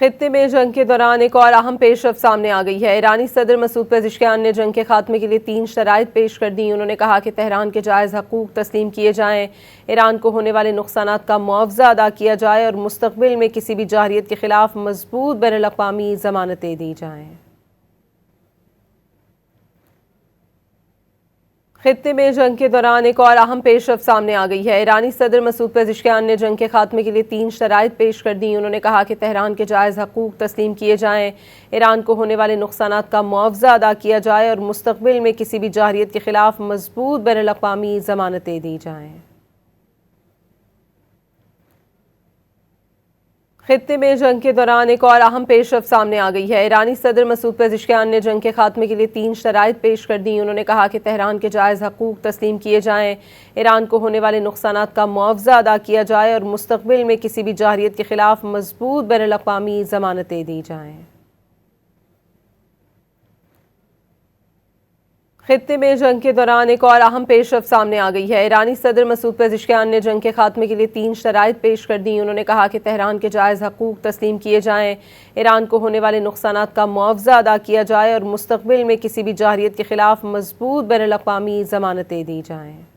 خطے میں جنگ کے دوران ایک اور اہم پیش رفت سامنے آ گئی ہے۔ ایرانی صدر مسعود پزشکیان نے جنگ کے خاتمے کے لیے 3 شرائط پیش کر دیں۔ انہوں نے کہا کہ تہران کے جائز حقوق تسلیم کیے جائیں، ایران کو ہونے والے نقصانات کا معاوضہ ادا کیا جائے اور مستقبل میں کسی بھی جارحیت کے خلاف مضبوط بین الاقوامی ضمانتیں دی جائیں۔ خطے میں جنگ کے دوران ایک اور اہم پیش رفت سامنے آ گئی ہے۔ ایرانی صدر مسعود پزشکیان نے جنگ کے خاتمے کے لیے 3 شرائط پیش کر دیں۔ انہوں نے کہا کہ تہران کے جائز حقوق تسلیم کیے جائیں، ایران کو ہونے والے نقصانات کا معاوضہ ادا کیا جائے اور مستقبل میں کسی بھی جارحیت کے خلاف مضبوط بین الاقوامی ضمانتیں دی جائیں۔ خطے میں جنگ کے دوران ایک اور اہم پیش رفت سامنے آ گئی ہے۔ ایرانی صدر مسعود پزشکیان نے جنگ کے خاتمے کے لیے 3 شرائط پیش کر دیں۔ انہوں نے کہا کہ تہران کے جائز حقوق تسلیم کیے جائیں، ایران کو ہونے والے نقصانات کا معاوضہ ادا کیا جائے اور مستقبل میں کسی بھی جارحیت کے خلاف مضبوط بین الاقوامی ضمانتیں دی جائیں۔ خطے میں جنگ کے دوران ایک اور اہم پیش رفت سامنے آ گئی ہے۔ ایرانی صدر مسعود پزشکیان نے جنگ کے خاتمے کے لیے 3 شرائط پیش کر دیں۔ انہوں نے کہا کہ تہران کے جائز حقوق تسلیم کیے جائیں، ایران کو ہونے والے نقصانات کا معاوضہ ادا کیا جائے اور مستقبل میں کسی بھی جارحیت کے خلاف مضبوط بین الاقوامی ضمانتیں دی جائیں۔